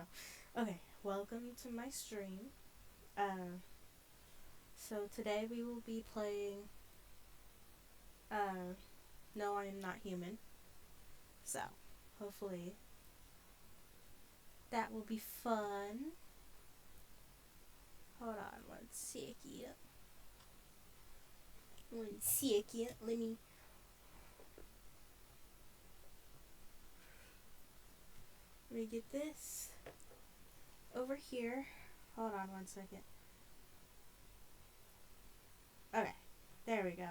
go. Okay, welcome to my stream. Uh, so today we will be playing. Uh, no, I am not human. So hopefully that will be fun. Hold on one second. One second. Let me get this over here. Hold on one second. Okay, there we go.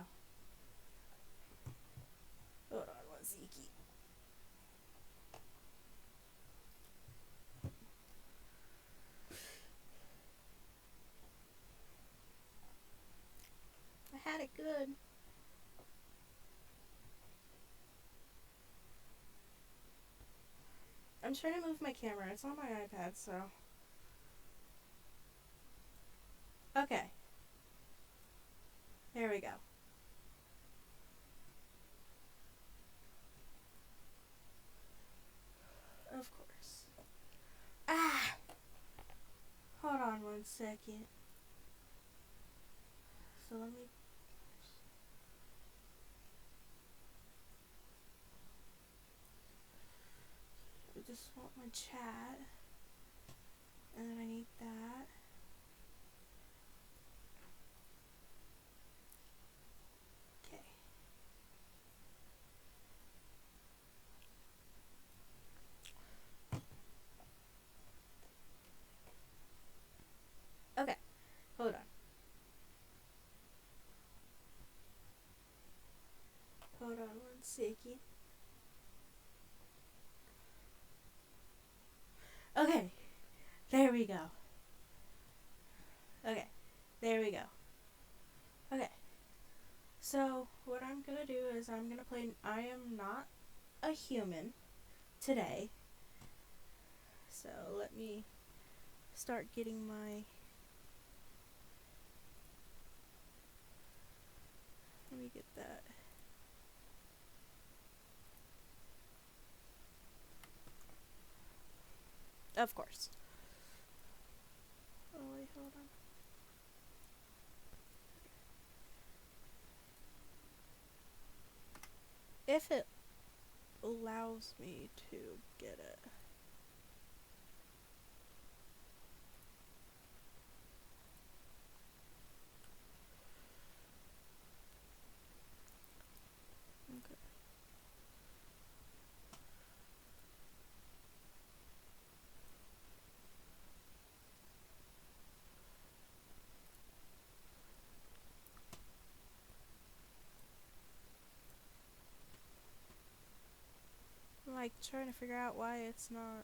Hold on one second. I had it good. I'm trying to move my camera. It's on my iPad, so. Okay. There we go. Of course. Ah! Hold on one second. So let me. I just want my chat. And then I need that. Okay. Okay. Hold on. Hold on one second. Okay. There we go. Okay. There we go. Okay. So what I'm gonna do is I'm gonna play I Am Not a Human today. So let me start getting my. Let me get that. Of course. Oh wait, hold on. If it allows me to get it. Okay. I'm like trying to figure out why it's not.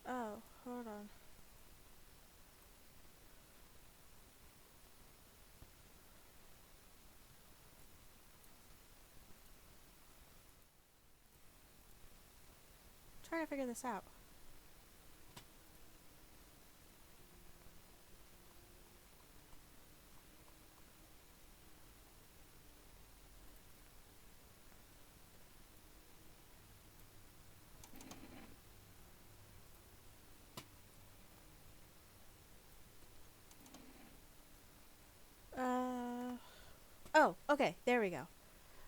Oh, hold on. I'm trying to figure this out. Oh, okay. There we go.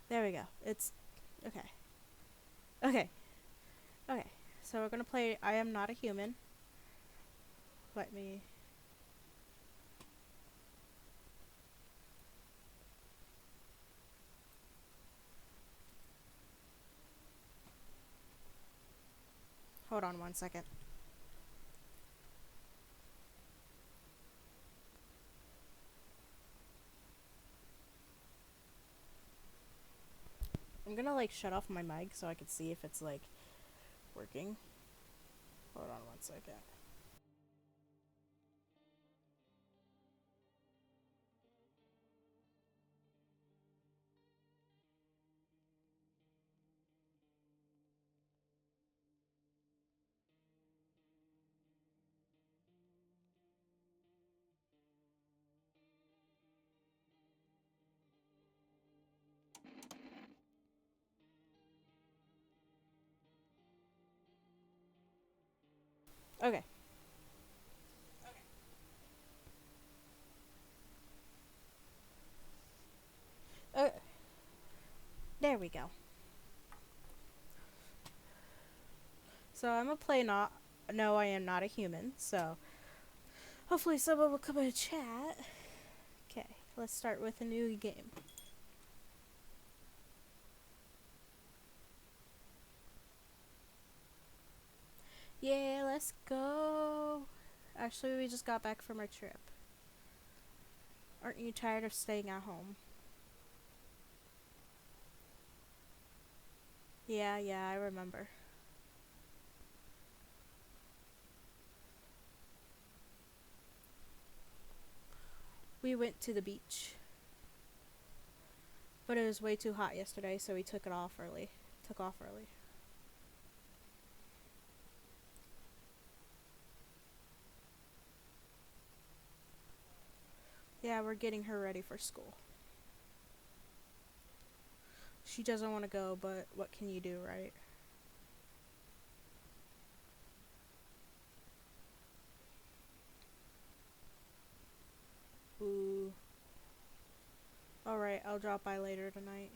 There we go. It's okay. Okay. Okay. So we're gonna play I Am Not a Human. Let me. Hold on one second. I'm gonna like shut off my mic so I can see if it's like working. Hold on one second. Okay. Okay. There we go. So I'm gonna play not. No, I am not a human. So hopefully someone will come in and chat. Okay, let's start with a new game. Yeah, let's go. Actually, we just got back from our trip. Aren't you tired of staying at home? Yeah, I remember. We went to the beach, but it was way too hot yesterday, so we took it off early. Took off early. Yeah, we're getting her ready for school. She doesn't want to go, but what can you do, right? Ooh. Alright, I'll drop by later tonight.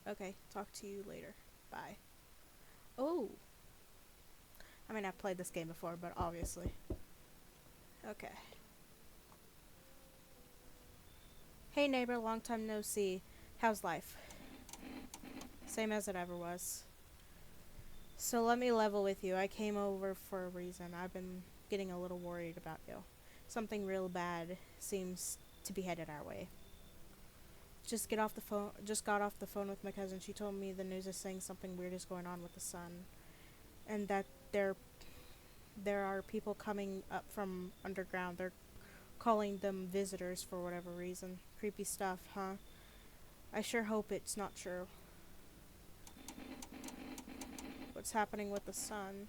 Okay, talk to you later. Bye. Oh! I mean, I've played this game before, but obviously. Okay. Hey neighbor, long time no see. How's life? Same as it ever was. So let me level with you. I came over for a reason. I've been getting a little worried about you. Something real bad seems to be headed our way. Just got off the phone with my cousin. She told me the news is saying something weird is going on with the sun, and that there are people coming up from underground. They're calling them visitors for whatever reason. Creepy stuff, huh? I sure hope it's not true. What's happening with the sun?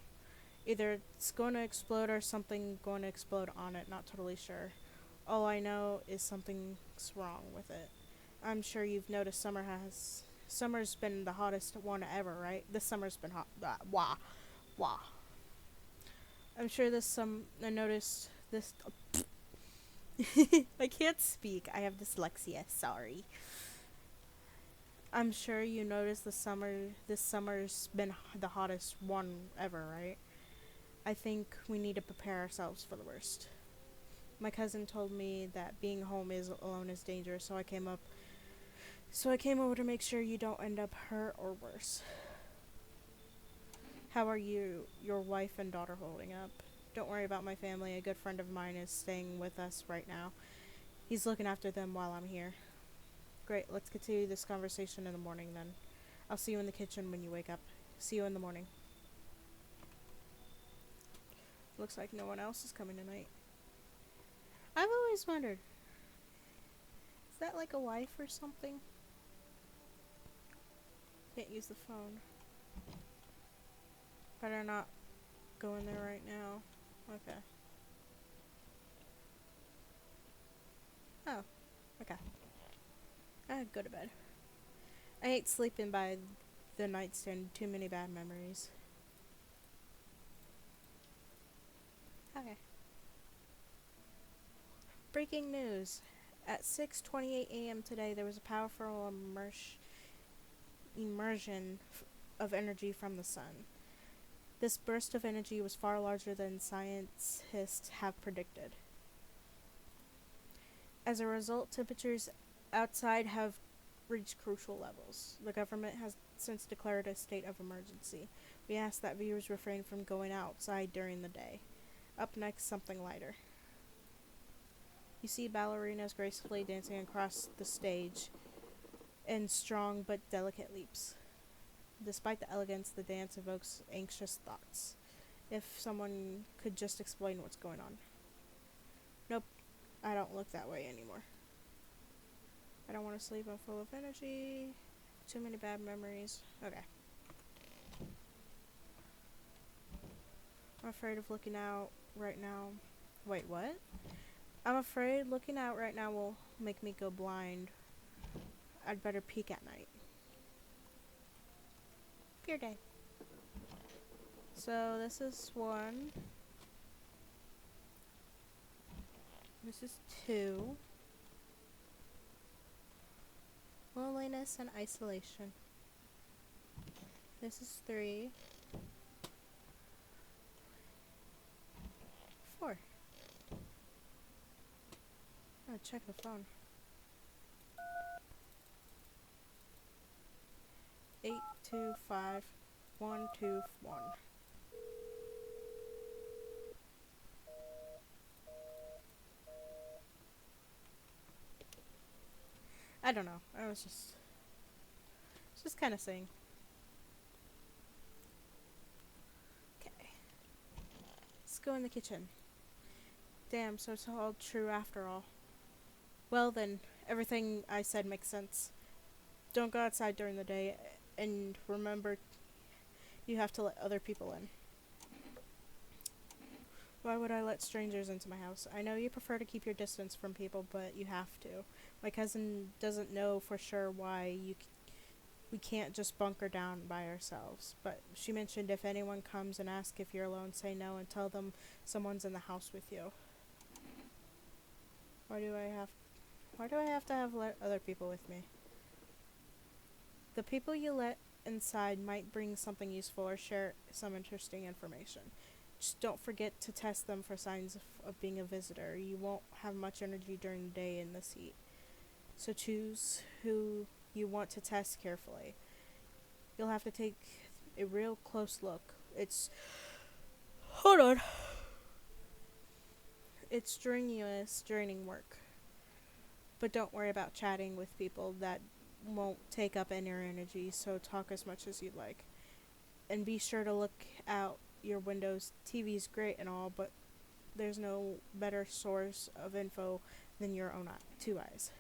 Either it's going to explode or something going to explode on it. Not totally sure. All I know is something's wrong with it. I'm sure you've noticed summer's been the hottest one ever, right? This summer's been hot. Wah, wah. I'm sure I noticed this. I can't speak. I have dyslexia. Sorry. I'm sure you noticed This summer's been the hottest one ever, right? I think we need to prepare ourselves for the worst. My cousin told me that being home is alone is dangerous, so I came over to make sure you don't end up hurt or worse. How are your wife and daughter holding up? Don't worry about my family. A good friend of mine is staying with us right now. He's looking after them while I'm here. Great, let's continue this conversation in the morning then. I'll see you in the kitchen when you wake up. See you in the morning. Looks like no one else is coming tonight. I've always wondered, is that like a wife or something? Can't use the phone. Better not go in there right now. Okay. Oh, okay. Go to bed. I hate sleeping by the nightstand. Too many bad memories. Okay. Breaking news. At 6:28 a.m. today, there was a powerful immersion of energy from the sun. This burst of energy was far larger than scientists have predicted. As a result, temperatures outside have reached crucial levels. The government has since declared a state of emergency. We ask that viewers refrain from going outside during the day. Up next, something lighter. You see ballerinas gracefully dancing across the stage in strong but delicate leaps. Despite the elegance, the dance evokes anxious thoughts. If someone could just explain what's going on. Nope, I don't look that way anymore. I don't want to sleep, I'm full of energy. Too many bad memories. Okay. I'm afraid of looking out right now. Wait, what? I'm afraid looking out right now will make me go blind. I'd better peek at night. Fear day. So this is 1. This is 2. Loneliness and isolation. This is 3. 4. I'm gonna check the phone. 825-121. I don't know. I was just kind of saying. Okay. Let's go in the kitchen. Damn, so it's all true after all. Well then, everything I said makes sense. Don't go outside during the day, and remember, you have to let other people in. Why would I let strangers into my house? I know you prefer to keep your distance from people, but you have to. My cousin doesn't know for sure why we can't just bunker down by ourselves. But she mentioned if anyone comes and asks if you're alone, say no and tell them someone's in the house with you. Why do I have to have let other people with me? The people you let inside might bring something useful or share some interesting information. Just don't forget to test them for signs of being a visitor. You won't have much energy during the day in this heat. So choose who you want to test carefully. You'll have to take a real close look. Hold on. It's strenuous, draining work. But don't worry about chatting with people. That won't take up any energy, so talk as much as you'd like. And be sure to look out your windows. TV's great and all, but there's no better source of info than your own 2 eyes.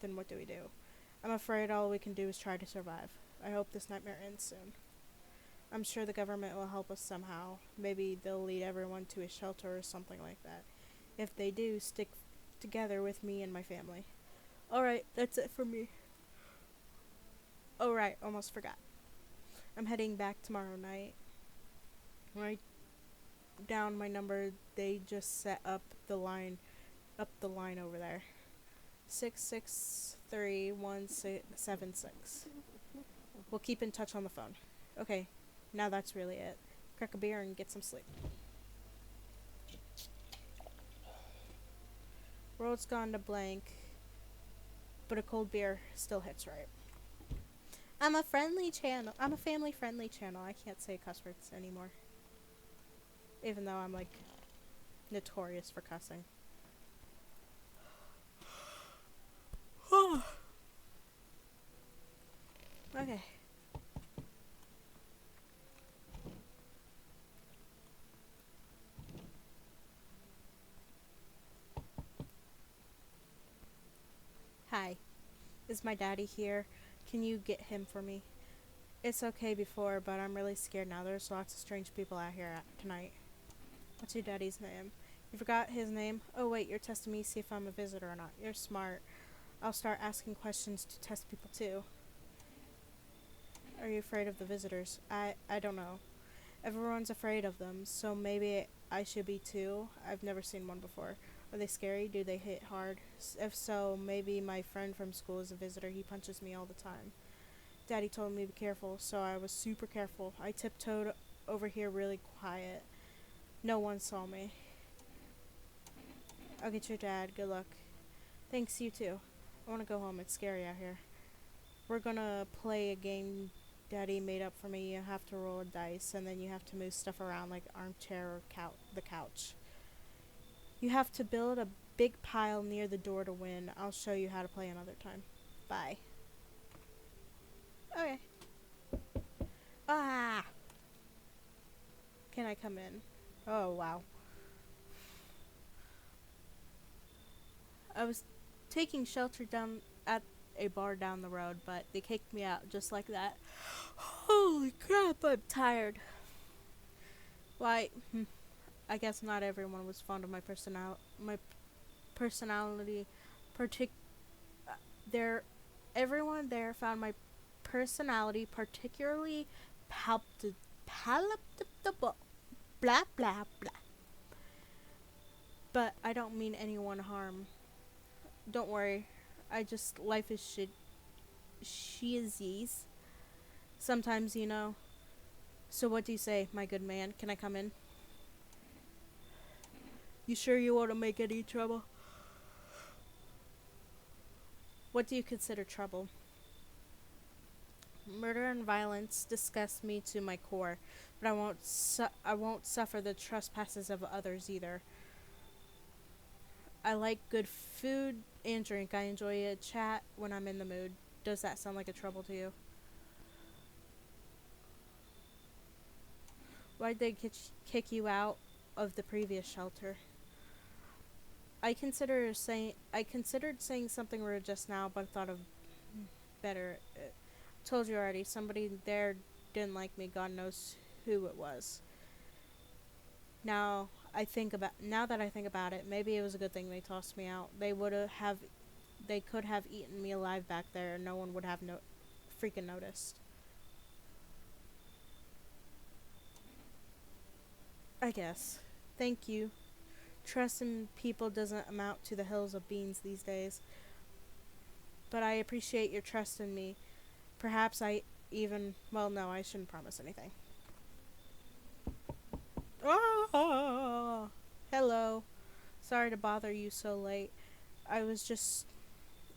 Then what do we do? I'm afraid all we can do is try to survive. I hope this nightmare ends soon. I'm sure the government will help us somehow. Maybe they'll lead everyone to a shelter or something like that. If they do, stick together with me and my family. Alright, that's it for me. Oh right, almost forgot. I'm heading back tomorrow night. Write down my number. They just set up the line over there. 663-1676. We'll keep in touch on the phone. Okay, now that's really it. Crack a beer and get some sleep. World's gone to blank, but a cold beer still hits right. I'm a family friendly channel. I can't say cuss words anymore. Even though I'm like notorious for cussing. Okay. Hi. Is my daddy here? Can you get him for me? It's okay before, but I'm really scared now. There's lots of strange people out here tonight. What's your daddy's name? You forgot his name? Oh wait, you're testing me to see if I'm a visitor or not. You're smart. I'll start asking questions to test people too. Are you afraid of the visitors? I don't know. Everyone's afraid of them, so maybe I should be too. I've never seen one before. Are they scary? Do they hit hard? If so, maybe my friend from school is a visitor. He punches me all the time. Daddy told me to be careful, so I was super careful. I tiptoed over here really quiet. No one saw me. I'll get your dad. Good luck. Thanks, you too. I want to go home. It's scary out here. We're gonna play a game Daddy made up for me. You have to roll a dice, and then you have to move stuff around like armchair or the couch. You have to build a big pile near the door to win. I'll show you how to play another time. Bye. Okay. Ah! Can I come in? Oh, wow. I was taking shelter down at a bar down the road, but they kicked me out just like that. Holy crap, I'm tired. Why, I guess not everyone was fond of my personality. Everyone there found my personality particularly palatable. Blah, blah, blah. But I don't mean anyone harm. Don't worry. Life is shizies. Sometimes, you know. So what do you say, my good man? Can I come in? You sure you won't make any trouble? What do you consider trouble? Murder and violence disgust me to my core, but I won't suffer the trespasses of others either. I like good food and drink. I enjoy a chat when I'm in the mood. Does that sound like a trouble to you? Why'd they kick you out of the previous shelter? I considered saying something rude just now, but thought of better. Told you already. Somebody there didn't like me. God knows who it was. Now that I think about it, maybe it was a good thing they tossed me out. They could have eaten me alive back there, and no one would have freaking noticed. I guess. Thank you. Trust in people doesn't amount to the hills of beans these days. But I appreciate your trust in me. Perhaps no, I shouldn't promise anything. Oh, hello. Sorry to bother you so late. I was just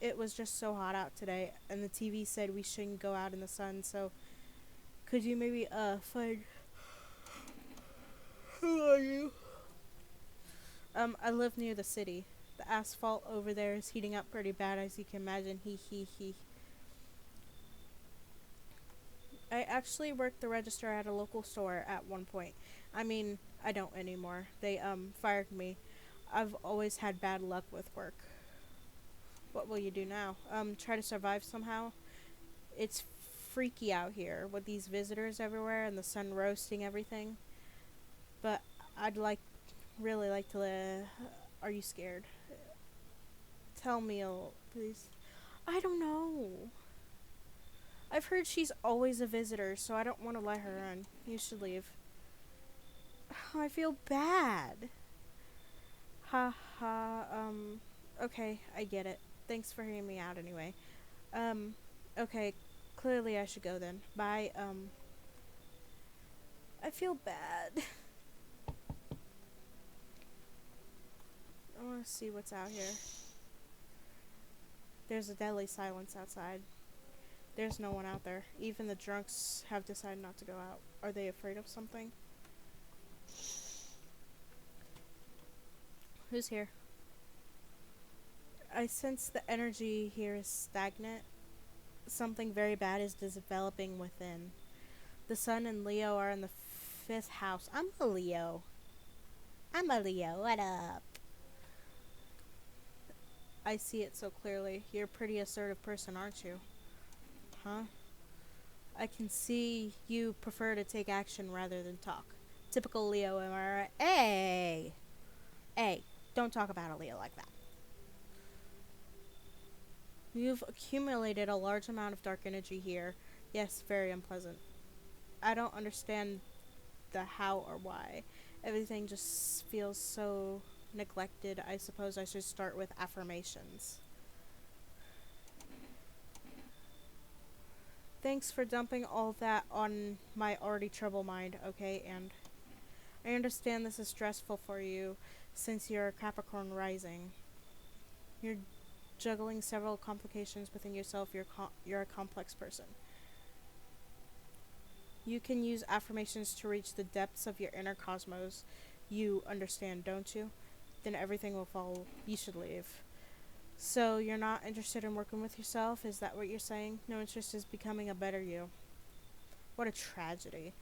It was just so hot out today, and the TV said we shouldn't go out in the sun, so could you maybe find who are you? I live near the city. The asphalt over there is heating up pretty bad, as you can imagine. He. I actually worked the register at a local store at one point. I mean, I don't anymore. They fired me. I've always had bad luck with work. What will you do now? Try to survive somehow? It's freaky out here with these visitors everywhere and the sun roasting everything. But really like to live. Are you scared? Tell me, please. I don't know. I've heard she's always a visitor, so I don't want to let her in. You should leave. I feel bad. Ha ha, okay, I get it. Thanks for hearing me out anyway. Okay, clearly I should go then. Bye, I feel bad. I want to see what's out here. There's a deadly silence outside. There's no one out there. Even the drunks have decided not to go out. Are they afraid of something? Who's here? I sense the energy here is stagnant. Something very bad is developing within. The sun and Leo are in the 5th house. I'm a Leo. What up? I see it so clearly. You're a pretty assertive person, aren't you? Huh? I can see you prefer to take action rather than talk. Typical Leo, am I right? Hey, don't talk about a Leo like that. You've accumulated a large amount of dark energy here. Yes, very unpleasant. I don't understand the how or why. Everything just feels so neglected. I suppose I should start with affirmations. Thanks for dumping all that on my already troubled mind, okay? And I understand this is stressful for you since you're a Capricorn rising. You're juggling several complications within yourself. You're a complex person. You can use affirmations to reach the depths of your inner cosmos. You understand, don't you? Then everything will fall. You should leave. So, you're not interested in working with yourself? Is that what you're saying? No interest in becoming a better you. What a tragedy.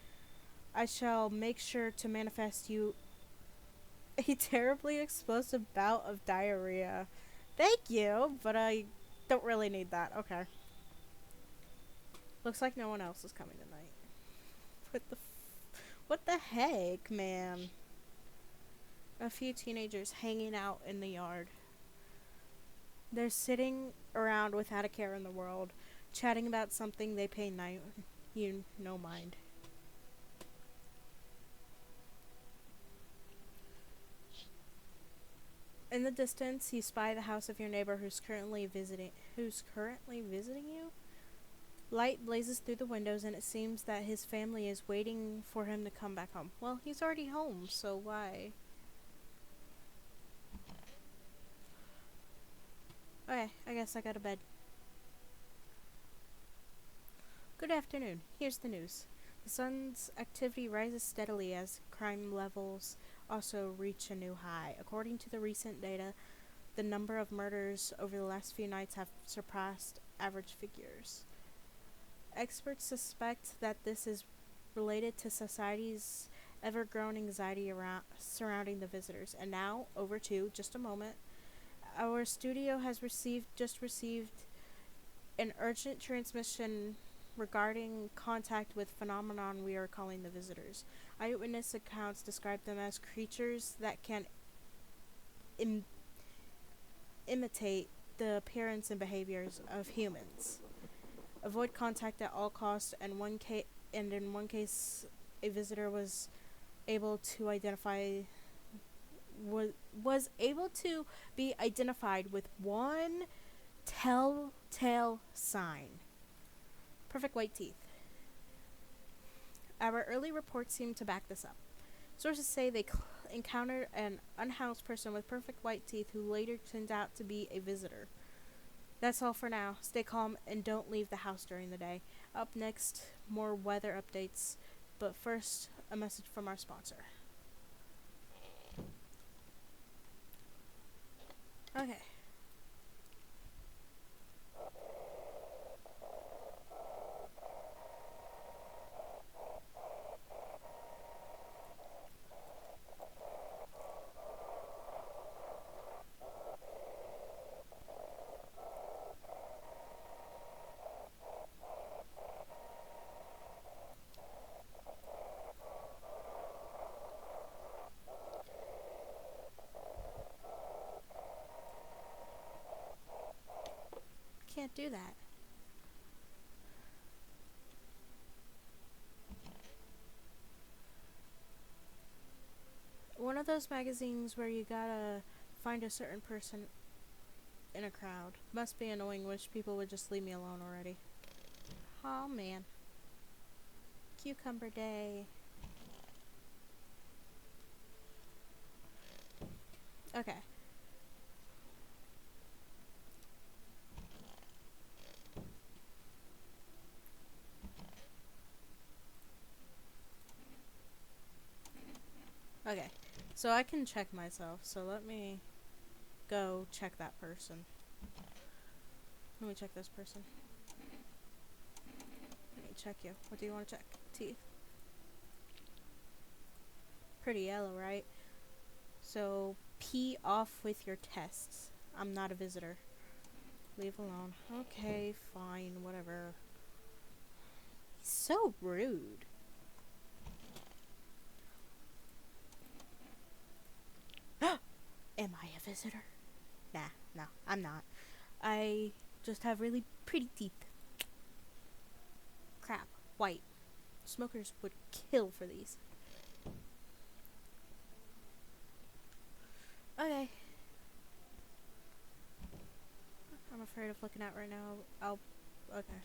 I shall make sure to manifest you a terribly explosive bout of diarrhea. Thank you, but I don't really need that. Okay. Looks like no one else is coming tonight. What the heck, man? A few teenagers hanging out in the yard. They're sitting around without a care in the world, chatting about something they pay no mind. In the distance, you spy the house of your neighbor who's currently visiting you. Light blazes through the windows, and it seems that his family is waiting for him to come back home. Well, he's already home, so why? Okay, I guess I go to bed. Good afternoon. Here's the news. The sun's activity rises steadily as crime levels also reach a new high. According to the recent data, the number of murders over the last few nights have surpassed average figures. Experts suspect that this is related to society's ever-growing anxiety surrounding the visitors. And now, over to just a moment. Our studio has received an urgent transmission regarding contact with phenomenon we are calling the visitors. Eyewitness accounts describe them as creatures that can Im- imitate the appearance and behaviors of humans. Avoid contact at all costs, and in one case, a visitor able to identify was able to be identified with one telltale sign: perfect white teeth. Our early reports seem to back this up. Sources say they encountered an unhoused person with perfect white teeth who later turned out to be a visitor. That's all for now. Stay calm and don't leave the house during the day. Up next, more weather updates, but first, a message from our sponsor. Okay. Can't do that. One of those magazines where you gotta find a certain person in a crowd. Must be annoying. Wish people would just leave me alone already. Oh man. Cucumber day. Okay. Okay. So I can check myself. So let me go check that person. Let me check this person. Let me check you. What do you want to check? Teeth. Pretty yellow, right? So pee off with your tests. I'm not a visitor. Leave alone. Okay, fine, whatever. He's so rude. Am I a visitor? Nah, no, I'm not. I just have really pretty teeth. Crap. White. Smokers would kill for these. Okay. I'm afraid of looking at right now. Okay.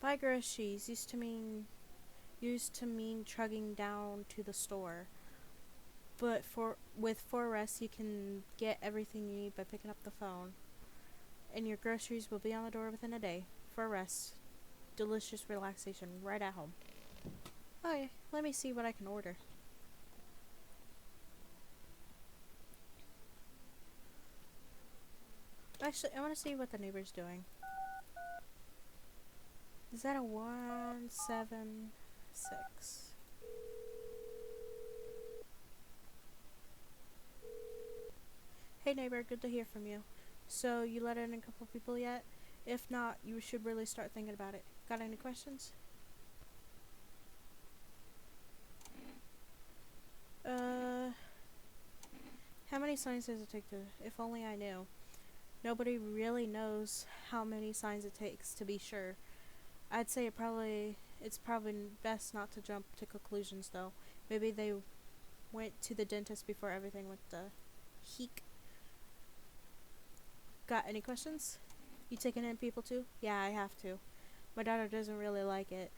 Buy groceries used to mean trugging down to the store. But with 4S you can get everything you need by picking up the phone. And your groceries will be on the door within a day. 4S. Delicious relaxation right at home. Okay, let me see what I can order. Actually, I want to see what the neighbor's doing. Is that a 176? Hey neighbor, good to hear from you. So, you let in a couple people yet? If not, you should really start thinking about it. Got any questions? How many signs does it take to... If only I knew. Nobody really knows how many signs it takes, to be sure. I'd say it's probably best not to jump to conclusions, though. Maybe they went to the dentist before everything went to heek. Got any questions? You taking in people too? Yeah, I have to. My daughter doesn't really like it,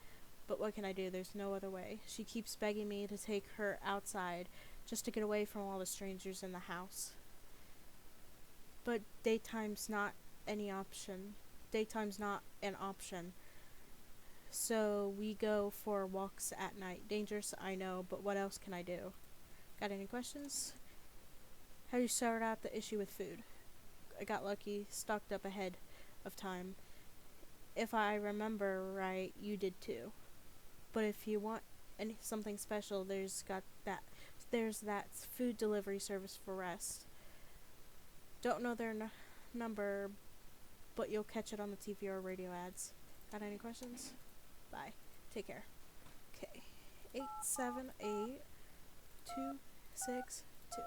but what can I do? There's no other way. She keeps begging me to take her outside just to get away from all the strangers in the house. But daytime's not any option. Daytime's not an option. So we go for walks at night. Dangerous, I know, but what else can I do? Got any questions? How do you sort out the issue with food? I got lucky, stocked up ahead of time. If I remember right, you did too. But if you want something special, there's that food delivery service for Rest. Don't know their number, but you'll catch it on the TV or radio ads. Got any questions? Bye. Take care. Okay. 878262.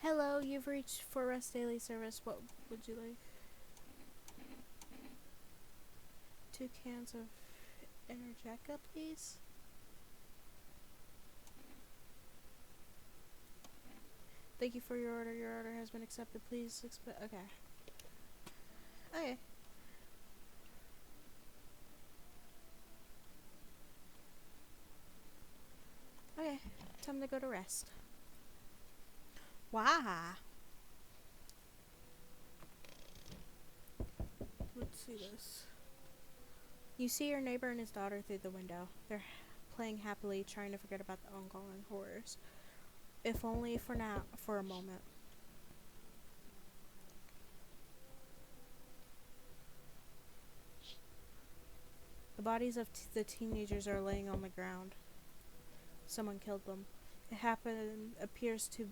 Hello, you've reached For Rest Daily Service. What would you like? 2 cans of Energica, please. Thank you for your order. Your order has been accepted. Please okay. Okay. Okay. Time to go to Rest. Wow. Let's see this. You see your neighbor and his daughter through the window. They're playing happily, trying to forget about the ongoing horrors. If only for a moment. The bodies of the teenagers are laying on the ground. Someone killed them. It appears to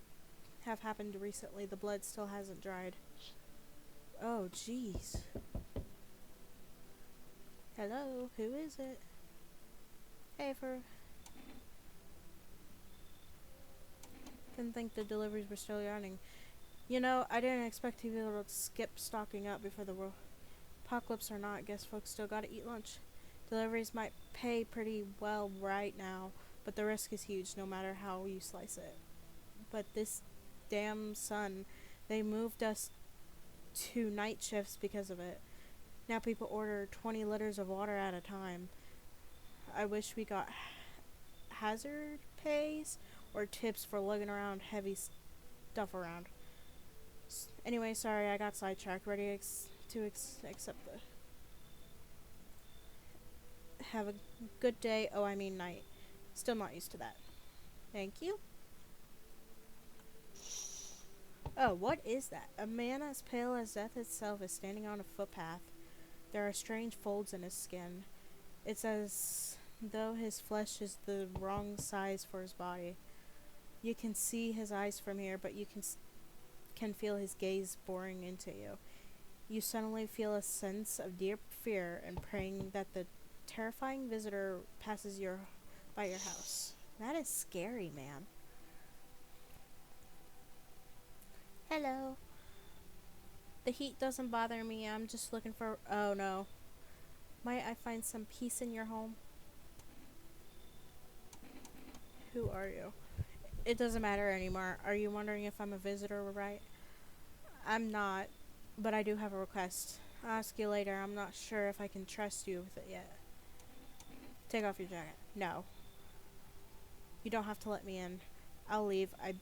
have happened recently. The blood still hasn't dried. Oh, jeez. Hello, who is it? Hey, didn't think the deliveries were still running. You know, I didn't expect to be able to skip stocking up before the apocalypse or not. Guess folks still gotta eat lunch. Deliveries might pay pretty well right now, but the risk is huge no matter how you slice it. But this damn sun, they moved us to night shifts because of it. Now people order 20 liters of water at a time. I wish we got hazard pays or tips for lugging around heavy stuff around. Anyway, sorry, I got sidetracked. Ready to accept the... Have a good day. Oh, I mean night. Still not used to that. Thank you. Oh, what is that? A man as pale as death itself is standing on a footpath. There are strange folds in his skin. It's as though his flesh is the wrong size for his body. You can see his eyes from here, but you can feel his gaze boring into you. You suddenly feel a sense of deep fear and praying that the terrifying visitor passes by your house. That is scary, man. Hello. The heat doesn't bother me. I'm just looking for... Oh, no. Might I find some peace in your home? Who are you? It doesn't matter anymore. Are you wondering if I'm a visitor, right? I'm not, but I do have a request. I'll ask you later. I'm not sure if I can trust you with it yet. Take off your jacket. No. You don't have to let me in. I'll leave. I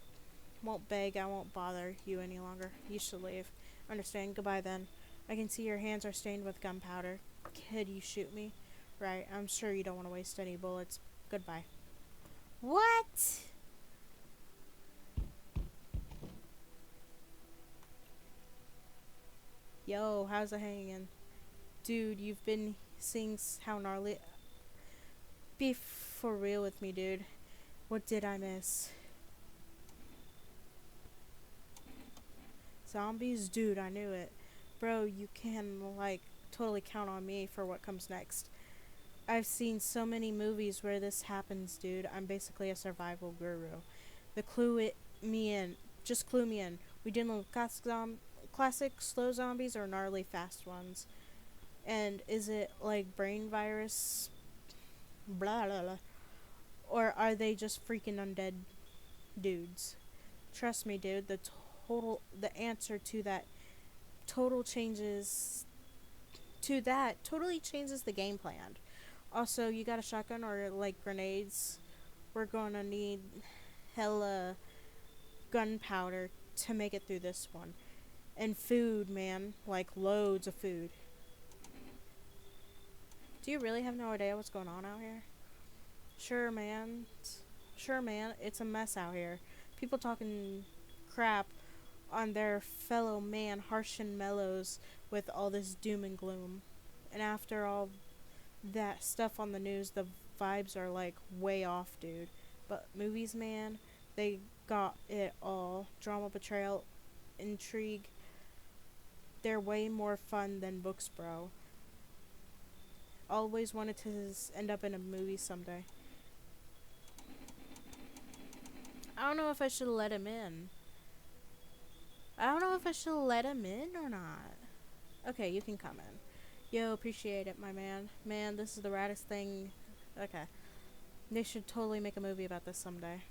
won't beg. I won't bother you any longer. You should leave. Understand. Goodbye then. I can see your hands are stained with gunpowder. Could you shoot me? Right. I'm sure you don't want to waste any bullets. Goodbye. What? Yo, how's it hanging? Dude, you've been seeing how gnarly... Be for real with me, dude. What did I miss? Zombies? Dude, I knew it. Bro, you can, like, totally count on me for what comes next. I've seen so many movies where this happens, dude. I'm basically a survival guru. Just clue me in. We dealing with classic slow zombies or gnarly fast ones? And is it like brain virus, blah blah blah, or are they just freaking undead dudes? Trust me, dude. The answer to that total changes totally changes the game plan. Also, you got a shotgun or like grenades? We're gonna need hella gunpowder to make it through this one. And food, man. Like loads of food. Do you really have no idea what's going on out here? Sure, man. Sure, man. It's a mess out here. People talking crap on their fellow man, Harsh and Mellows, with all this doom and gloom. And after all that stuff on the news, the vibes are like way off, dude. But movies, man, they got it all. Drama, betrayal, intrigue. They're way more fun than books, bro. Always wanted to end up in a movie someday. I don't know if I should let him in. I don't know if I should let him in or not. Okay, you can come in. Yo, appreciate it, my man. Man, this is the raddest thing. Okay. They should totally make a movie about this someday.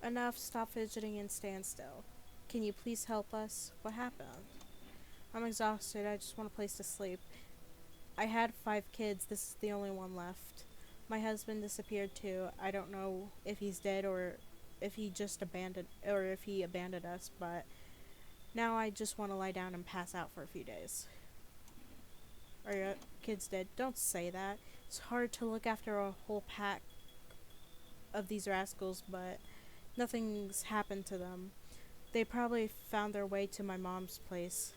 Enough, stop fidgeting and stand still. Can you please help us? What happened? I'm exhausted, I just want a place to sleep. I had 5 kids, this is the only one left. My husband disappeared too. I don't know if he's dead or if he abandoned us, but now I just want to lie down and pass out for a few days. Are your kids dead? Don't say that. It's hard to look after a whole pack of these rascals, but nothing's happened to them. They probably found their way to my mom's place.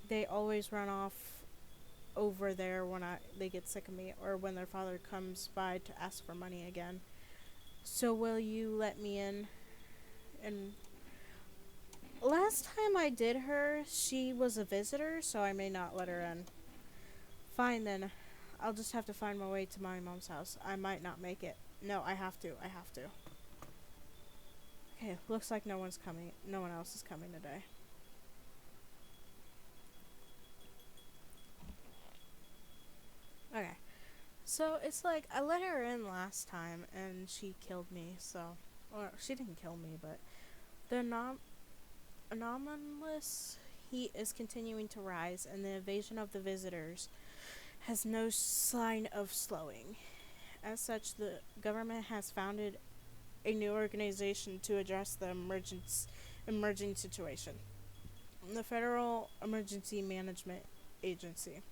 They always run off over there when they get sick of me or when their father comes by to ask for money again. So will you let me in? And last time I did her, she was a visitor, so I may not let her in. Fine then. I'll just have to find my way to my mom's house. I might not make it. No, I have to. Okay, looks like no one else is coming today. Okay. So it's like I let her in last time and she killed me, so or she didn't kill me, but the anomalous heat is continuing to rise and the invasion of the visitors has no sign of slowing. As such, the government has founded a new organization to address the emerging situation. The Federal Emergency Management Agency,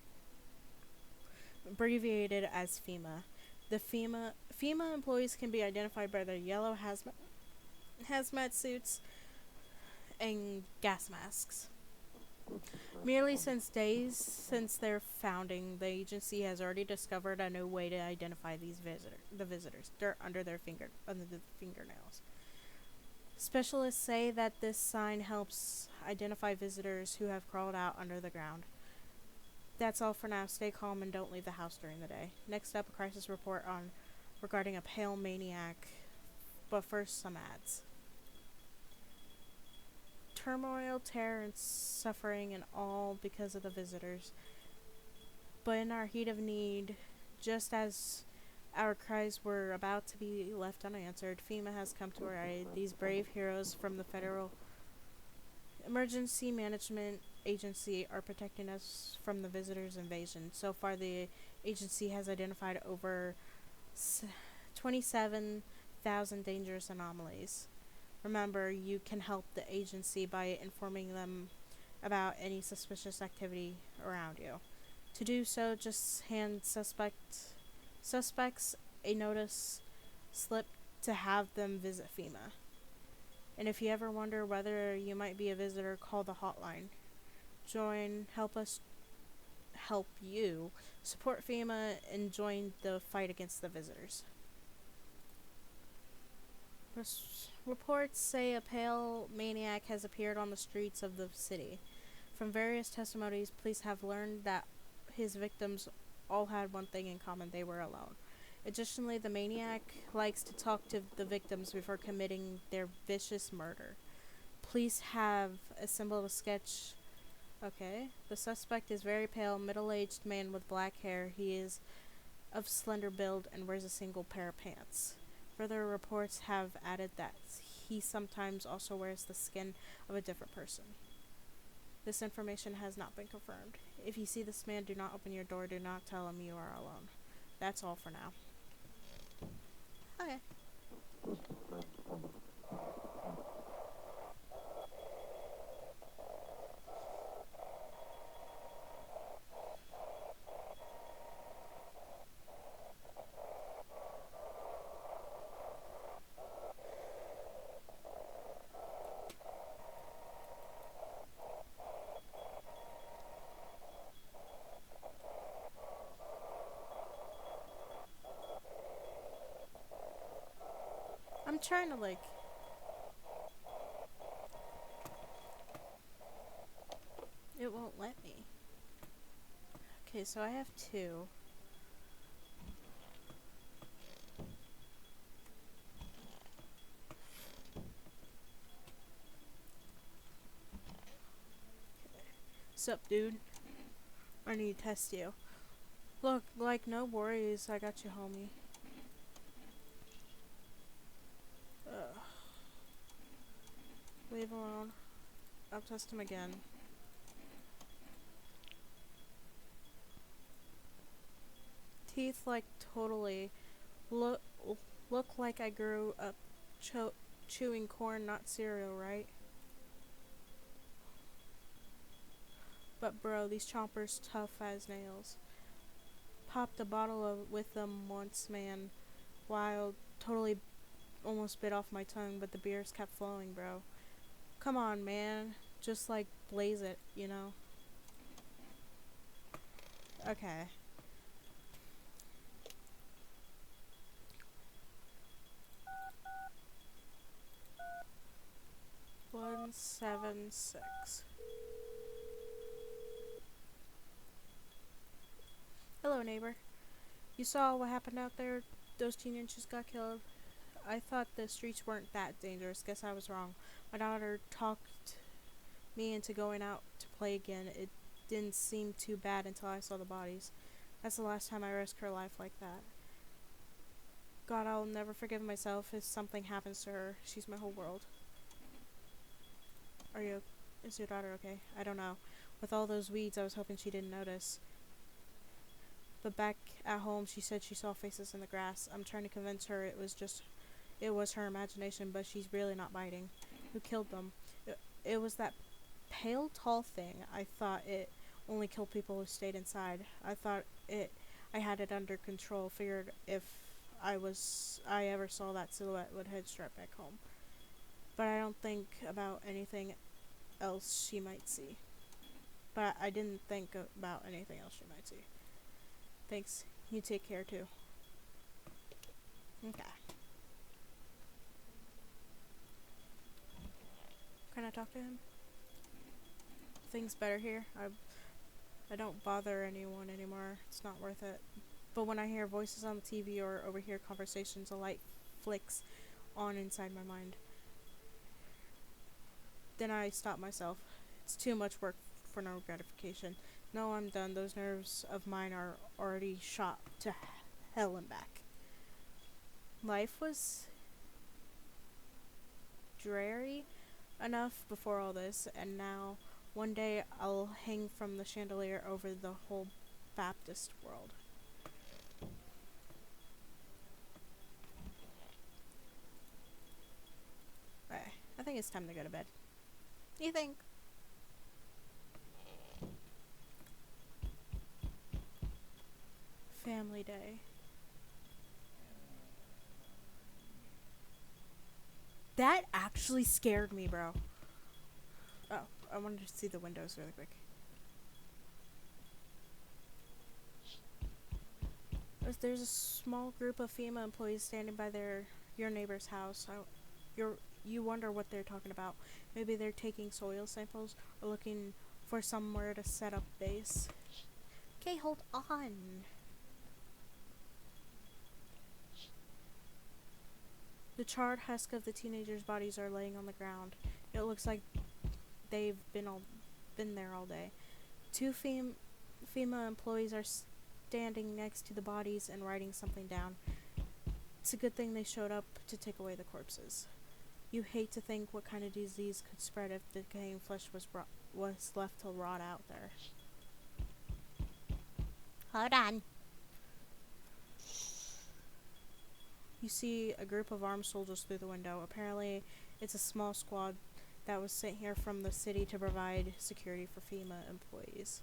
abbreviated as FEMA. The FEMA employees can be identified by their yellow hazmat suits and gas masks. Merely since their founding, the agency has already discovered a new way to identify the visitors, dirt under the fingernails. Specialists say that this sign helps identify visitors who have crawled out under the ground. That's all for now. Stay calm and don't leave the house during the day. Next up, a crisis report regarding a pale maniac. But first, some ads. Turmoil, terror, and suffering, and all because of the visitors. But in our heat of need, just as our cries were about to be left unanswered, FEMA has come to our aid. These brave heroes from the Federal Emergency Management Agency are protecting us from the visitors' invasion. So far, the agency has identified over 27,000 dangerous anomalies. Remember, you can help the agency by informing them about any suspicious activity around you. To do so, just hand suspects a notice slip to have them visit FEMA. And if you ever wonder whether you might be a visitor, call the hotline. Help us help you, support FEMA, and join the fight against the visitors. Reports say a pale maniac has appeared on the streets of the city. From various testimonies, police have learned that his victims all had one thing in common: they were alone. Additionally, the maniac likes to talk to the victims before committing their vicious murder. Police have assembled a sketch. Okay. The suspect is very pale, middle-aged man with black hair. He is of slender build and wears a single pair of pants. Further reports have added that he sometimes also wears the skin of a different person. This information has not been confirmed. If you see this man, do not open your door. Do not tell him you are alone. That's all for now. Okay. I'm trying to like... It won't let me. Okay, so I have 2. Sup, dude? I need to test you. Look, like, no worries. I got you, homie. Ugh. Leave alone. I'll test him again. Teeth, like, totally. Look like I grew up chewing corn, not cereal, right? But bro, these chompers tough as nails. Popped a bottle with them once, man. Wild, totally almost bit off my tongue, but the beers kept flowing, bro. Come on, man. Just like blaze it, you know? Okay. One, 7, 6. Hello, neighbor. You saw what happened out there? Those teenagers got killed. I thought the streets weren't that dangerous. Guess I was wrong. My daughter talked me into going out to play again. It didn't seem too bad until I saw the bodies. That's the last time I risked her life like that. God, I'll never forgive myself if something happens to her. She's my whole world. Is your daughter okay? I don't know. With all those weeds, I was hoping she didn't notice. But back at home, she said she saw faces in the grass. I'm trying to convince her it was her imagination, but she's really not biting. Who killed them? It was that pale, tall thing. I thought it only killed people who stayed inside. I had it under control. Figured if I ever saw that silhouette, would head straight back home. But I don't think about anything else she might see. But I didn't think about anything else she might see. Thanks. You take care too. Okay. Can I talk to him? Things better here. I don't bother anyone anymore. It's not worth it. But when I hear voices on the TV or overhear conversations, a light flicks on inside my mind. Then I stop myself. It's too much work for no gratification. No, I'm done. Those nerves of mine are already shot to hell and back. Life was dreary enough before all this, and now one day I'll hang from the chandelier over the whole Baptist world. Okay, I think it's time to go to bed. You think? Family Day. That actually scared me, bro. Oh, I wanted to see the windows really quick. There's a small group of FEMA employees standing by your neighbor's house. You wonder what they're talking about. Maybe they're taking soil samples or looking for somewhere to set up base. Okay, hold on. The charred husk of the teenagers' bodies are laying on the ground. It looks like they've been there all day. Two FEMA employees are standing next to the bodies and writing something down. It's a good thing they showed up to take away the corpses. You hate to think what kind of disease could spread if the decaying flesh was left to rot out there. Hold on. You see a group of armed soldiers through the window. Apparently, it's a small squad that was sent here from the city to provide security for FEMA employees.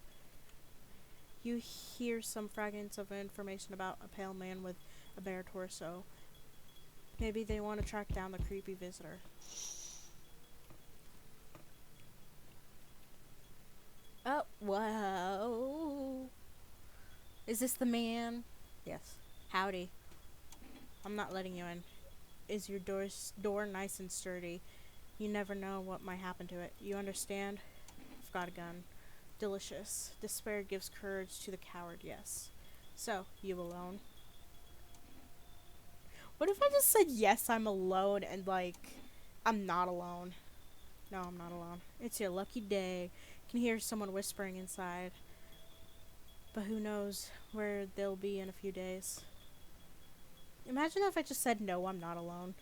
You hear some fragments of information about a pale man with a bare torso. Maybe they want to track down the creepy visitor. Oh, whoa. Is this the man? Yes. Howdy. I'm not letting you in. Is your door nice and sturdy? You never know what might happen to it. You understand? I've got a gun. Delicious. Despair gives courage to the coward, yes. So, you alone? What if I just said yes, I'm alone, and I'm not alone? No, I'm not alone. It's your lucky day. You can hear someone whispering inside. But who knows where they'll be in a few days. Imagine if I just said no, I'm not alone.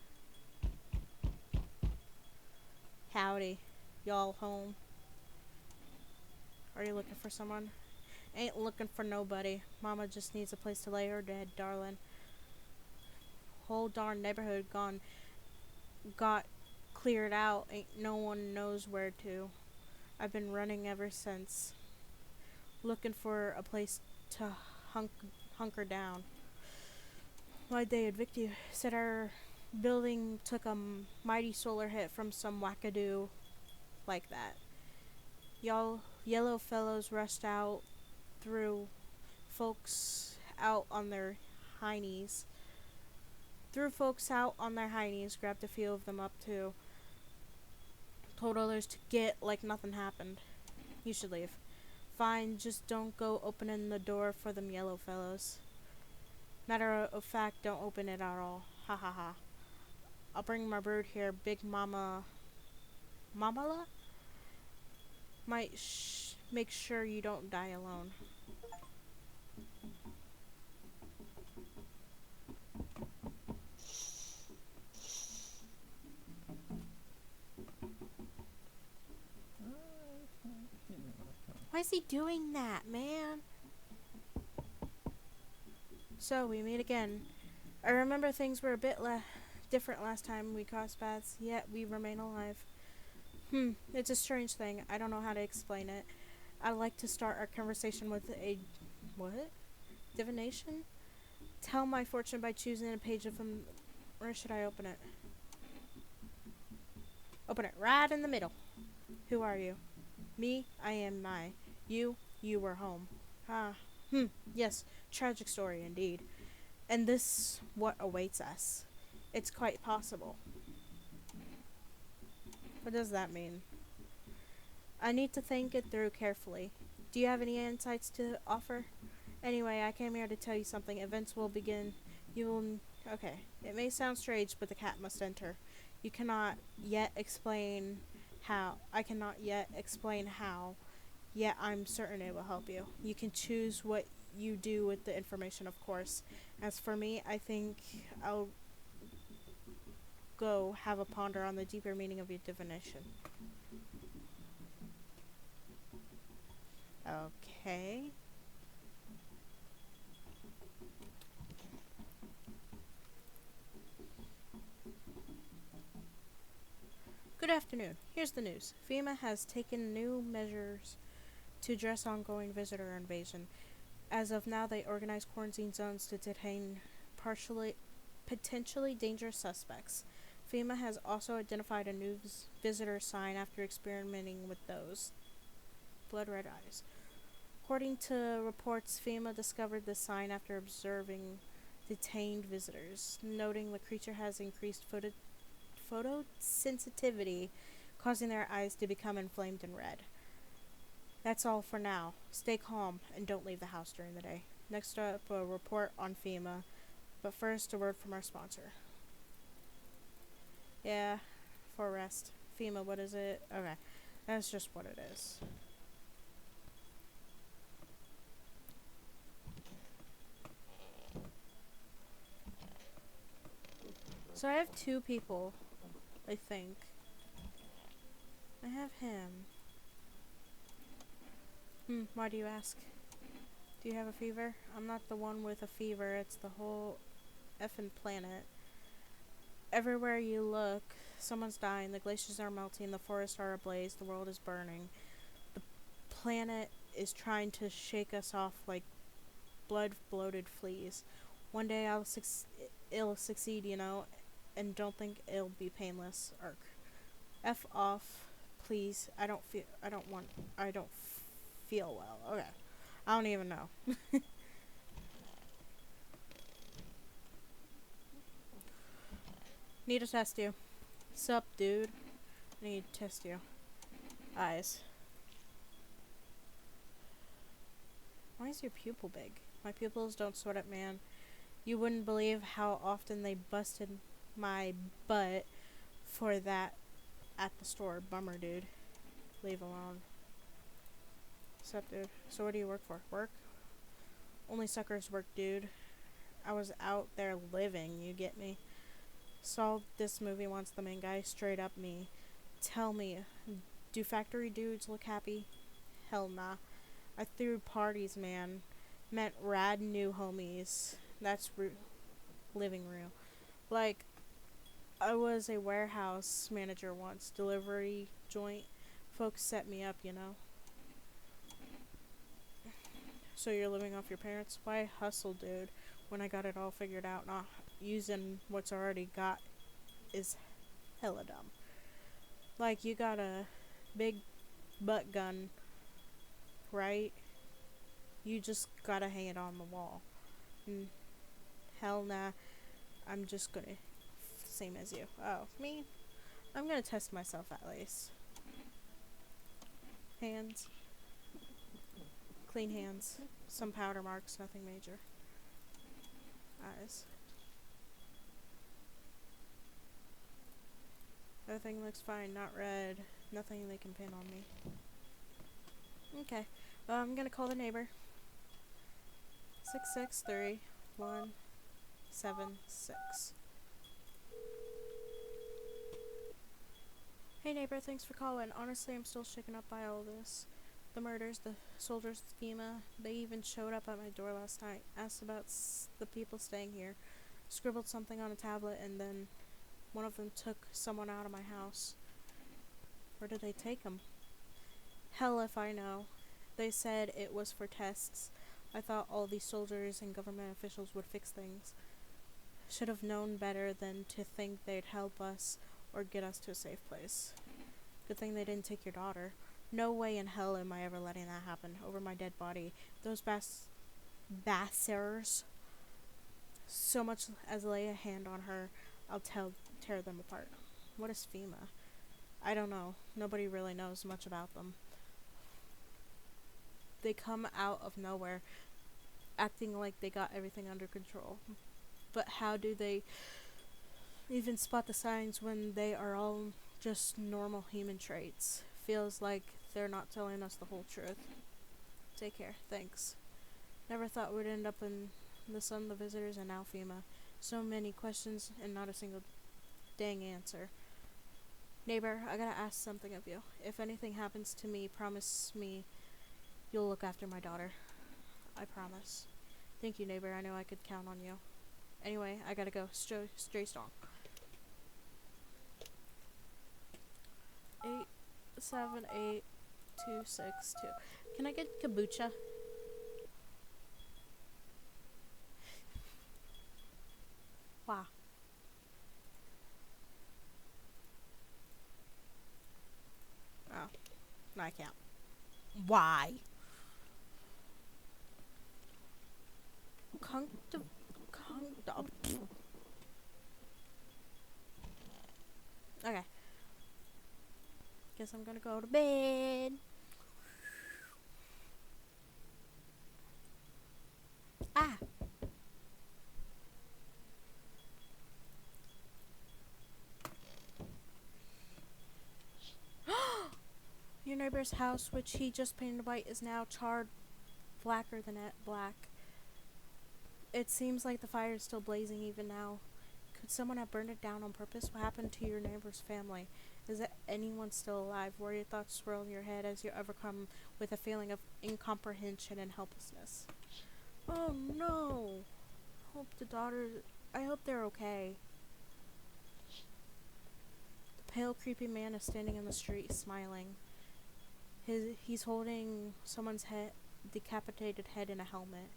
Howdy. Y'all home? Are you looking for someone? Ain't looking for nobody. Mama just needs a place to lay her dead, darling. Whole darn neighborhood got cleared out. Ain't no one knows where to. I've been running ever since. Looking for a place to hunker down. Why'd they evict you? Said our building took a mighty solar hit from some wackadoo like that. Y'all yellow fellows rushed out, threw folks out on their heinies. Grabbed a few of them up too. Told others to get like nothing happened. You should leave. Fine, just don't go opening the door for them yellow fellows. Matter of fact, don't open it at all. Ha ha ha. I'll bring my brood here, Big Mama... Mamala? Might make sure you don't die alone. Why is he doing that, man? So, we meet again. I remember things were a bit different last time we crossed paths, yet we remain alive. It's a strange thing. I don't know how to explain it. I'd like to start our conversation with a... what? Divination? Tell my fortune by choosing a page from... Where should I open it? Open it right in the middle. Who are you? Me, I am Mai. You were home. Yes, tragic story indeed. And this what awaits us. It's quite possible. What does that mean? I need to think it through carefully. Do you have any insights to offer? Anyway, I came here to tell you something. Events will begin. Okay. It may sound strange, but the cat must enter. You cannot yet explain how. I cannot yet explain how. Yet I'm certain it will help you. You can choose what you do with the information, of course. As for me, I think I'll go have a ponder on the deeper meaning of your divination. Okay. Good afternoon. Here's the news. FEMA has taken new measures to address ongoing visitor invasion. As of now, they organize quarantine zones to detain potentially dangerous suspects. FEMA has also identified a new visitor sign after experimenting with those. Blood red eyes. According to reports, FEMA discovered the sign after observing detained visitors, noting the creature has increased photosensitivity, causing their eyes to become inflamed and red. That's all for now. Stay calm and don't leave the house during the day. Next up, a report on FEMA. But first, a word from our sponsor. Yeah, for rest. FEMA, what is it? Okay. That's just what it is. So I have 2 people, I think. I have him. Why do you ask? Do you have a fever? I'm not the one with a fever, it's the whole effing planet. Everywhere you look, someone's dying, the glaciers are melting, the forests are ablaze, the world is burning. The planet is trying to shake us off like blood-bloated fleas. One day it'll succeed, you know, and don't think it'll be painless. Arc. F off, please. I don't feel well. Okay. I don't even know. Need to test you. Sup, dude? Need to test you. Eyes. Why is your pupil big? My pupils don't sweat up, man. You wouldn't believe how often they busted my butt for that at the store. Bummer, dude. Leave alone. Sup, dude? So what do you work for? Work? Only suckers work, dude. I was out there living, you get me? Saw this movie once, the main guy straight up me. Tell me, do factory dudes look happy? Hell nah. I threw parties, man. Met rad new homies. That's living real. Like, I was a warehouse manager once. Delivery joint. Folks set me up, you know. So you're living off your parents? Why hustle, dude? When I got it all figured out, not using what's already got is hella dumb. Like, you got a big butt gun, right? You just gotta hang it on the wall. Hell nah. I'm just gonna... Same as you. Oh, me? I'm gonna test myself at least. Hands. Clean hands. Some powder marks, nothing major. Eyes. Everything looks fine, not red. Nothing they can pin on me. Okay. I'm gonna call the neighbor. 663-176. Hey neighbor, thanks for calling. Honestly, I'm still shaken up by all this. The murders, the soldiers, FEMA. They even showed up at my door last night. Asked about the people staying here. Scribbled something on a tablet, and then one of them took someone out of my house. Where did they take him? Hell if I know. They said it was for tests. I thought all these soldiers and government officials would fix things. Should have known better than to think they'd help us or get us to a safe place. Good thing they didn't take your daughter. No way in hell am I ever letting that happen over my dead body. Those bastards. So much as lay a hand on her, I'll tear them apart. What is FEMA? I don't know. Nobody really knows much about them. They come out of nowhere, acting like they got everything under control. But how do they even spot the signs when they are all just normal human traits? Feels like they're not telling us the whole truth. Take care. Thanks. Never thought we'd end up in the sun, the visitors, and now FEMA. So many questions and not a single dang answer. Neighbor, I gotta ask something of you. If anything happens to me, promise me you'll look after my daughter. I promise. Thank you, neighbor. I know I could count on you. Anyway, I gotta go. Stay strong. 878262. Can I get kombucha? Wow. Oh, no, I can't. Why? Okay. Guess I'm gonna go to bed. Ah. neighbor's house, which he just painted white, is now charred blacker than black. It seems like the fire is still blazing even now. Could someone have burned it down on purpose? What happened to your neighbor's family? Is anyone still alive? Worry thoughts swirl in your head as you overcome with a feeling of incomprehension and helplessness. Oh no! I hope they're okay. The pale, creepy man is standing in the street, smiling. He's holding someone's decapitated head in a helmet.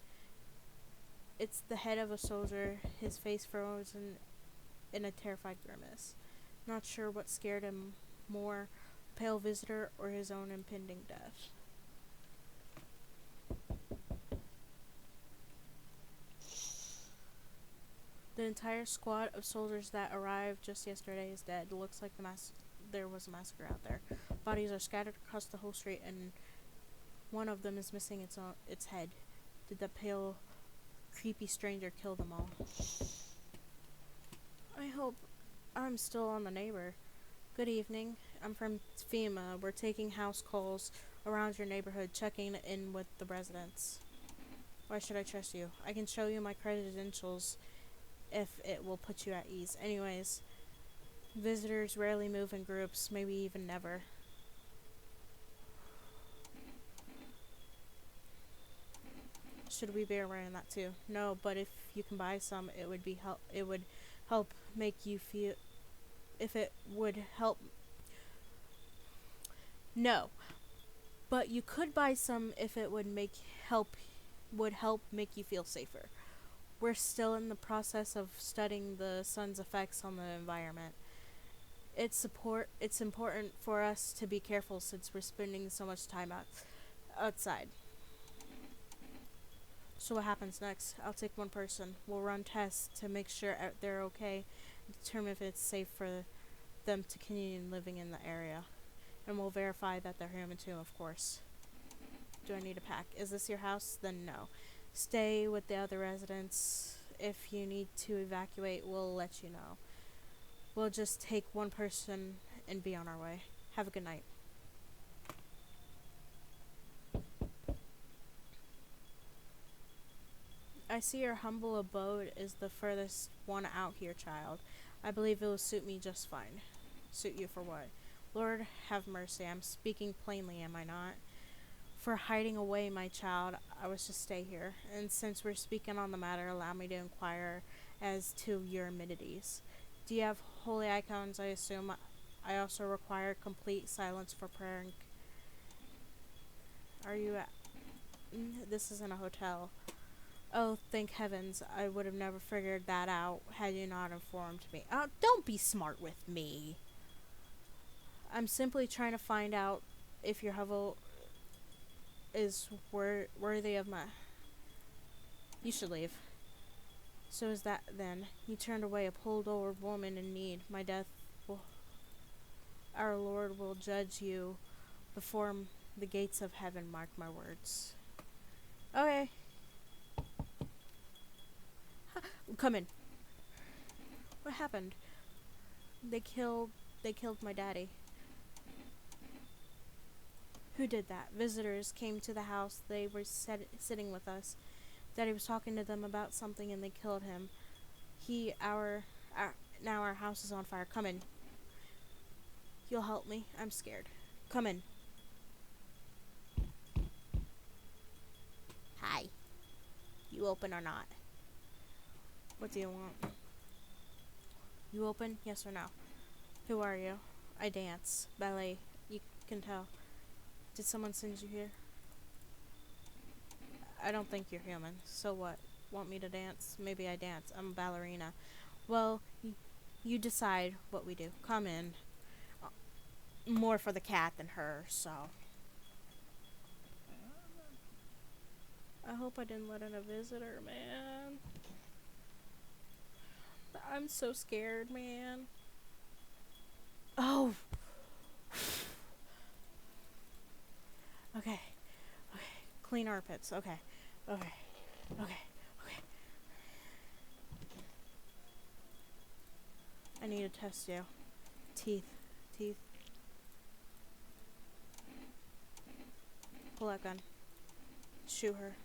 It's the head of a soldier, his face frozen in a terrified grimace. Not sure what scared him more, the pale visitor or his own impending death. The entire squad of soldiers that arrived just yesterday is dead. It looks like there was a massacre out there. Bodies are scattered across the whole street, and one of them is missing its head. Did the pale, creepy stranger kill them all? I hope I'm still on the neighbor. Good evening. I'm from FEMA. We're taking house calls around your neighborhood, checking in with the residents. Why should I trust you? I can show you my credentials if it will put you at ease. Anyways, visitors rarely move in groups, maybe even never. Should we be wearing that too? No, but if you can buy some, it would help make you feel. If it would help. No, but you could buy some if it would help make you feel safer. We're still in the process of studying the sun's effects on the environment. It's important for us to be careful since we're spending so much time outside. So what happens next? I'll take one person. We'll run tests to make sure they're okay, and determine if it's safe for them to continue living in the area. And we'll verify that they're human too, of course. Do I need a pack? Is this your house? Then no. Stay with the other residents. If you need to evacuate, we'll let you know. We'll just take one person and be on our way. Have a good night. I see your humble abode is the furthest one out here, child. I believe it will suit me just fine. Suit you for what? Lord, have mercy. I'm speaking plainly, am I not? For hiding away, my child, I was to stay here. And since we're speaking on the matter, allow me to inquire as to your amenities. Do you have holy icons, I assume? I also require complete silence for prayer. Are you at... This isn't a hotel. Oh, thank heavens. I would have never figured that out had you not informed me. Oh, don't be smart with me. I'm simply trying to find out if your hovel is worthy of my... You should leave. So is that then. You turned away a poor old woman in need. My death will... Our Lord will judge you before the gates of heaven, mark my words. Okay. Come in. What happened? They killed my daddy. Who did that? Visitors came to the house. They were sitting with us. Daddy was talking to them about something and they killed him. Now our house is on fire. Come in. You'll help me? I'm scared. Come in. Hi. You open or not? What do you want? You open? Yes or no? Who are you? I dance. Ballet. You can tell. Did someone send you here? I don't think you're human. So what? Want me to dance? Maybe I dance. I'm a ballerina. Well, you decide what we do. Come in. More for the cat than her, so. I hope I didn't let in a visitor, man. I'm so scared, man. Oh! Okay. Clean armpits. Okay. I need to test you. Teeth. pull that gun. Shoot her.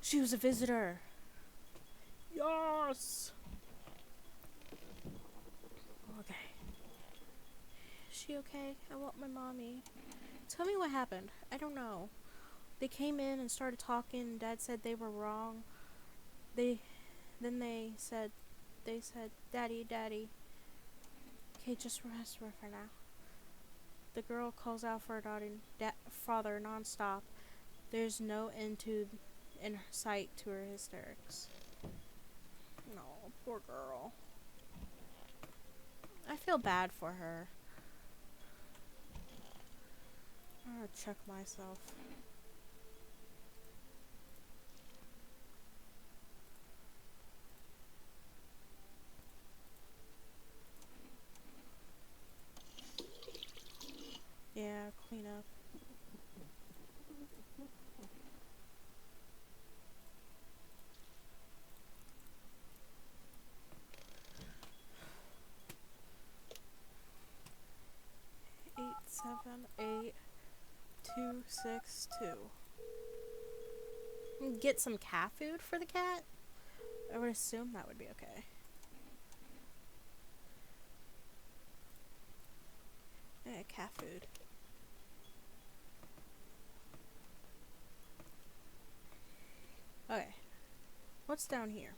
She was a visitor. Yes. Okay. Is she okay? I want my mommy. Tell me what happened. I don't know. They came in and started talking. Dad said they were wrong. They said, Daddy, Daddy. Okay, just rest for now. The girl calls out for her father nonstop. There's no end in sight to her hysterics. No, poor girl. I feel bad for her. I'm gonna check myself. Yeah, clean up. Eight, 7, 8, 2, 6, 2. Get some cat food for the cat? I would assume that would be okay. Yeah, cat food. Okay. What's down here?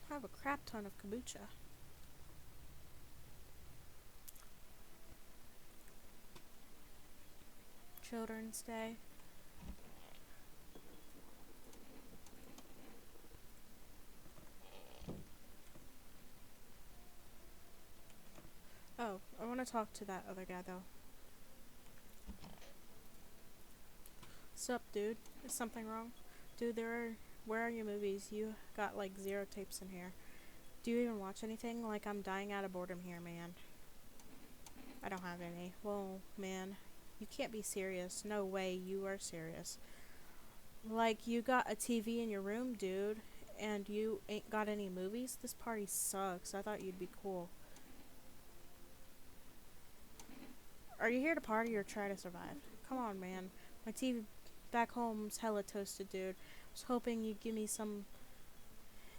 I have a crap ton of kombucha. Children's Day. Oh, I want to talk to that other guy though. Sup, dude? Is something wrong? Dude, where are your movies? You got like 0 tapes in here. Do you even watch anything? Like, I'm dying out of boredom here, man. I don't have any. Well, man, you can't be serious. No way you are serious. Like, you got a TV in your room, dude, and you ain't got any movies? This party sucks. I thought you'd be cool. Are you here to party or try to survive? Come on, man. My TV back home's hella toasted, dude. I was hoping you'd give me some...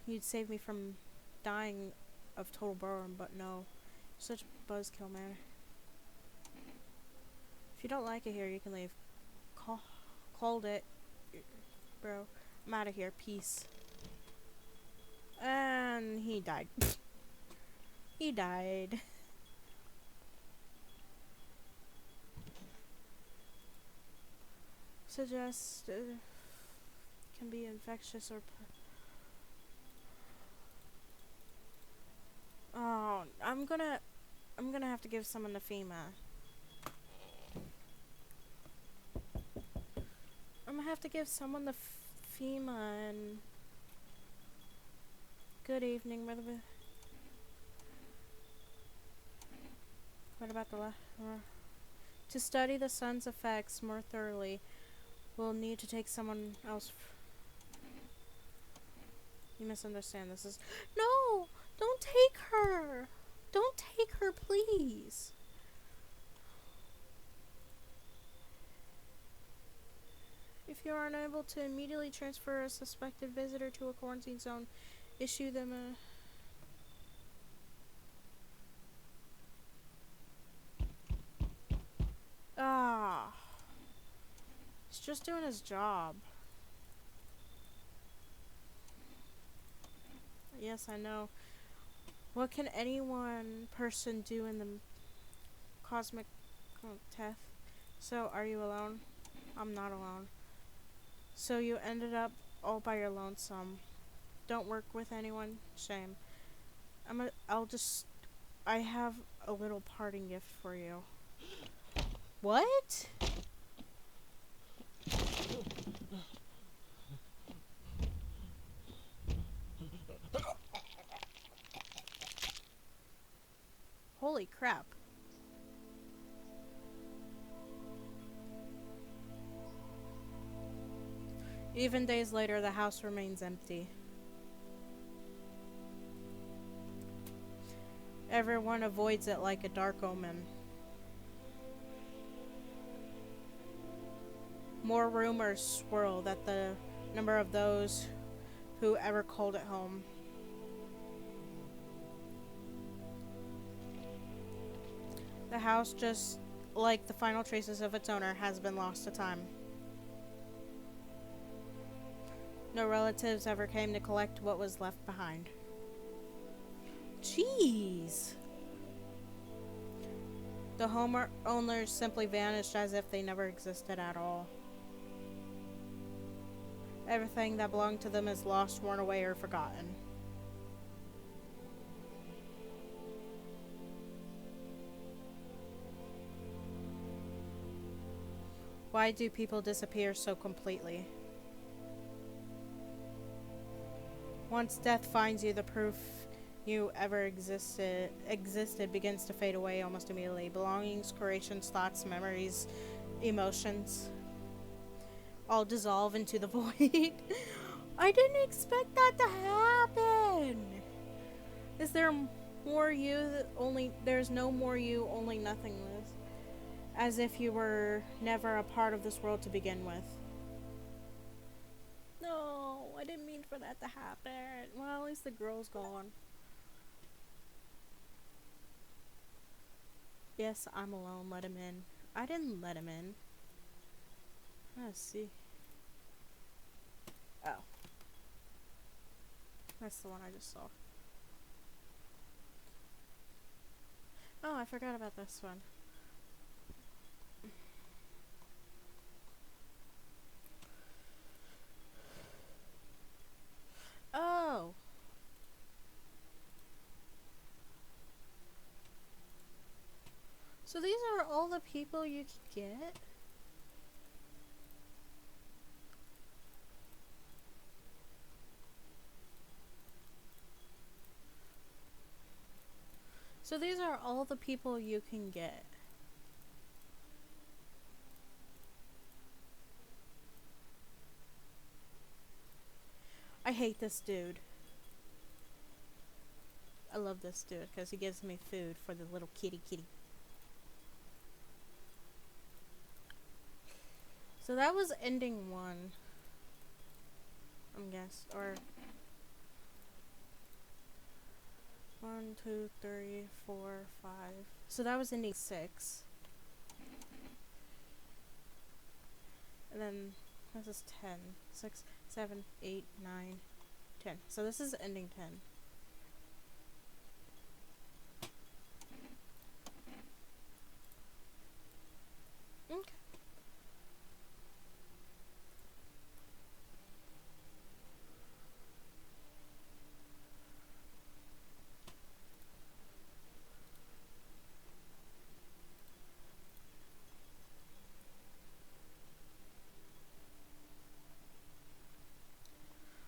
You'd save me from dying of total boredom, but no. Such a buzzkill, man. If you don't like it here, you can leave. Called it. Bro, I'm out of here. Peace. And he died. He died. Suggest can be infectious or oh, I'm gonna have to give someone to FEMA. I'm gonna have to give someone the FEMA. And good evening, brother. What about the to study the sun's effects more thoroughly, we'll need to take someone else. You misunderstand. This is no. Don't take her. Don't take her, please. If you are unable to immediately transfer a suspected visitor to a quarantine zone, issue them a... Ah. He's just doing his job. Yes, I know. What can any one person do in the cosmic test? So, are you alone? I'm not alone. So you ended up all by your lonesome. Don't work with anyone? Shame. I have a little parting gift for you. What? Holy crap. Even days later, the house remains empty. Everyone avoids it like a dark omen. More rumors swirl that the number of those who ever called it home. The house, just like the final traces of its owner, has been lost to time. No relatives ever came to collect what was left behind. Jeez! The homeowners simply vanished as if they never existed at all. Everything that belonged to them is lost, worn away, or forgotten. Why do people disappear so completely? Once death finds you, the proof you ever existed begins to fade away almost immediately. Belongings, creations, thoughts, memories, emotions all dissolve into the void. I didn't expect that to happen. Is there more you? There's no more you, only nothingness. As if you were never a part of this world to begin with. No, I didn't mean for that to happen. Well, at least the girl's gone. Yes, I'm alone. Let him in. I didn't let him in. Let's see. Oh. That's the one I just saw. Oh, I forgot about this one. Oh. So these are all the people you can get? So these are all the people you can get. I hate this dude. I love this dude because he gives me food for the little kitty. So that was ending 1. I'm guess, or 1, 2, 3, 4, 5. So that was ending 6. And then this is 10. 6, 7, 8, 9, 10. So this is ending 10. Okay.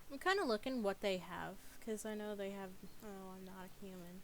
I'm kind of looking what they have, because I know they have... Oh, I'm not a human.